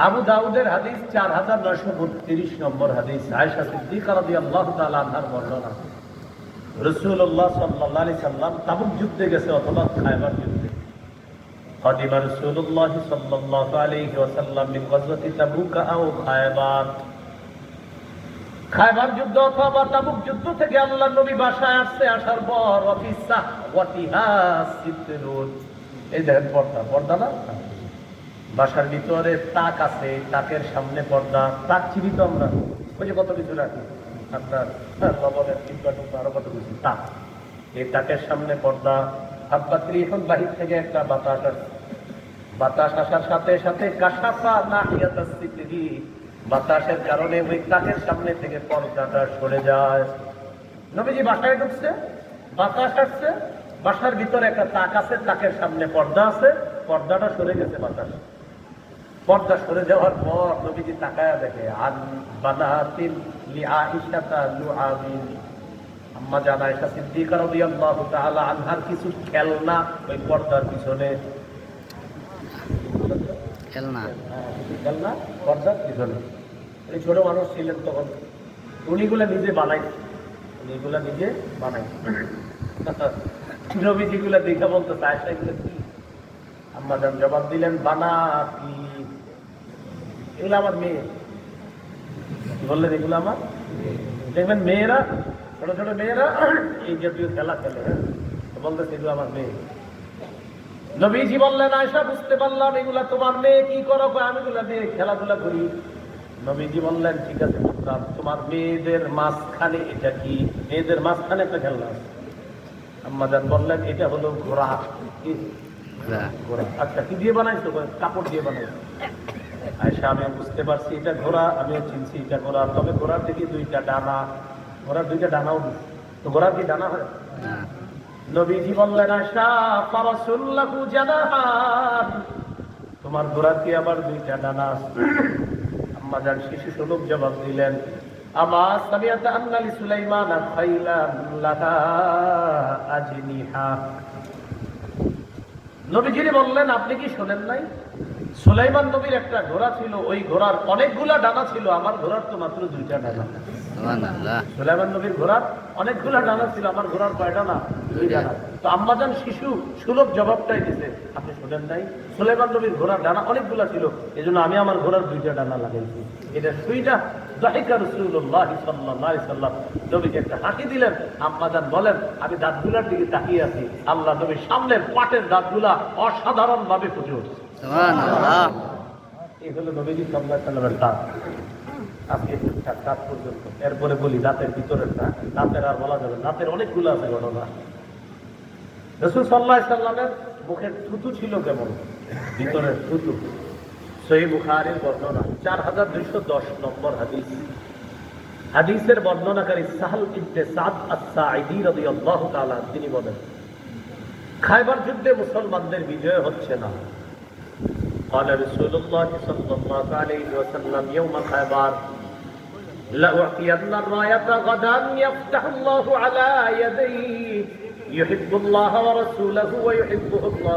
আবু দাউদের হাদিস 4932 নম্বর হাদিস, আয়েশা সিদ্দিকা রাদিয়াল্লাহু তাআলা আনহার বর্ণনা। রাসূলুল্লাহ সাল্লাল্লাহু আলাইহি সাল্লাম তাবুক যুদ্ধে গেছে অথবা খায়বার যুদ্ধে। قدم رسول الله صلى الله عليه وسلم من غزوة تبوك أو খায়বার। খায়বার যুদ্ধ অথবা তাবুক যুদ্ধ থেকে আল্লাহর নবী বাসায় আসছে। আসার পর অফিসা ওয়াতিহা সিতরুন, এই দেখেন পর্দা, পর্দা না, বাসার ভিতরে তাক আছে, তাকের সামনে পর্দা। তাক চিনি তো আমরা, ওই যে কত কিছু রাখি আপনার লবণের টিপা টুপা আরো কত কিছু তাক। এই তাকের সামনে পর্দা। হাব্বাত্রি এখন বাহির থেকে একটা বাতাস আসছে। বাতাস আসার সাথে সাথে কাশাফা নাহিয়াতাস সিতরি, বাতাসের কারণে ওই তাকের সামনে থেকে পর্দাটা সরে যায়। নবীজি বাসায় ঢুকছে, বাতাস আসছে, বাসার ভিতরে একটা তাক আছে, তাকের সামনে পর্দা আছে, পর্দাটা সরে গেছে বাতাস। পর্দা সরে যাওয়ার পর নবীজি তাকায়া দেখে আন বানাতিন লিআইশাতা লুআবিন, আম্মা জান আয়েশা সিদ্দিকা রাদিয়াল্লাহু তাআলা আনহার কিছু খেলনা ওই পর্দার পিছনে, খেলনা পর্দার পিছনে। উনি ছোট মানুষ ছিলেন তখন, উনিগুলা নিজে বানাই, উনিগুলা নিজে বানাই। নবীজিগুলা দেখা বলতে আয়েশা এগুলো কি? আম্মা জান জবাব দিলেন বানাতি, এগুলো আমার মেয়ে। বললেন এগুলো আমার, দেখবেন মেয়েরা, ছোট ছোট মেয়েরা এই জাতীয় খেলা খেলে, বলতেছে এগুলো আমার মেয়ে। নবীজি বললেন আয়েশা বুঝতে পারলাম এগুলা তোমার মেয়ে, কি করো? আমি এগুলা দিয়ে খেলাধুলা করি। নবীজি বললেন ঠিক আছে বুঝলাম, তোমার মেয়েদের মাঝখানে এটা কি? মেয়েদের মাঝখানে একটা খেলনা আছে। আম্মা জান বললেন এটা হলো ঘোড়া। কি ঘোড়া? আচ্ছা, কি দিয়ে বানাইছো? কাপড় দিয়ে বানাইছো। আয়েশা আমি বুঝতে পারছি এটা ঘোড়া, আমিও চিনছি এটা ঘোড়া, তবে ঘোড়ার দিকে দুইটা ডানা, ঘোড়ার দুইটা ডানাও দিচ্ছে, তো ঘোড়ার কি ডানা হয়? নবীজি বললেন আয়েশা ফারাসুল্লাহু জানাহান, তোমার ঘোড়ার কি আবার দুইটা ডানা আছে? আম্মা জান শিশু সুলভ জবাব দিলেন আমা সামিআতা আন্না লিসুলাইমান খাইলান লাহা আজনিহা। নবীজি বললেন আপনি কি শোনেন নাই? সুলাইমান নবীর একটা ঘোড়া ছিল, ওই ঘোড়ার অনেকগুলা ডানা ছিল, আমার ঘোড়ার তো মাত্র দুইটা ডানা। সুলাইমান নবীর ঘোড়ার অনেকগুলা ডানা ছিল, আমার ঘোড়ার কয় ডানা? দুই ডানা। তো আম্মাজান শিশু সুলভ জবাবটাই দিছে আপনি শোনেন নাই? সুলাইমান নবীর ঘোড়ার ডানা অনেকগুলা ছিল, এজন্য আমি আমার ঘোড়ার দুইটা ডানা লাগাইছি। এটা শুইনা যাহিকা রাসূলুল্লাহ সাল্লাল্লাহু আলাইহি সাল্লাম নবীকে একটা হাসি দিলেন। আম্মাজান বলেন আমি দাঁতগুলার দিকে তাকিয়ে আছি, আল্লাহ নবীর সামনে পাটের দাঁতগুলা অসাধারণ ভাবে ফুটে উঠছে। সুবহানাল্লাহ। এই হলো নবীজি সাল্লাল্লাহু আলাইহি সাল্লামের দাঁত। আজকে টুকটাক দাঁত পর্যন্ত। এরপরে বলি দাঁতের ভিতরের না, দাঁতের আর বলা যাবে, দাঁতের অনেকগুলো আছে ঘটনা। রাসূল সাল্লাল্লাহু আলাইহি সাল্লামের মুখের থুতু ছিল কেমন? ভিতরের থুতু। সহিহ বুখারীর বর্ণনা 4210 নম্বর হাদিস। হাদিসের বর্ণনাকারী সাহল ইবনে সাদ আস-সাঈদী রাদিয়াল্লাহু তাআলা তিনি বলেন খায়বার যুদ্ধে মুসলমানদের বিজয় হচ্ছে না। قال رسول الله صلى الله عليه وسلم يوم خيبر لأعطين الراية غدا يفتح الله على يديه يحب الله ورسوله ويحبه الله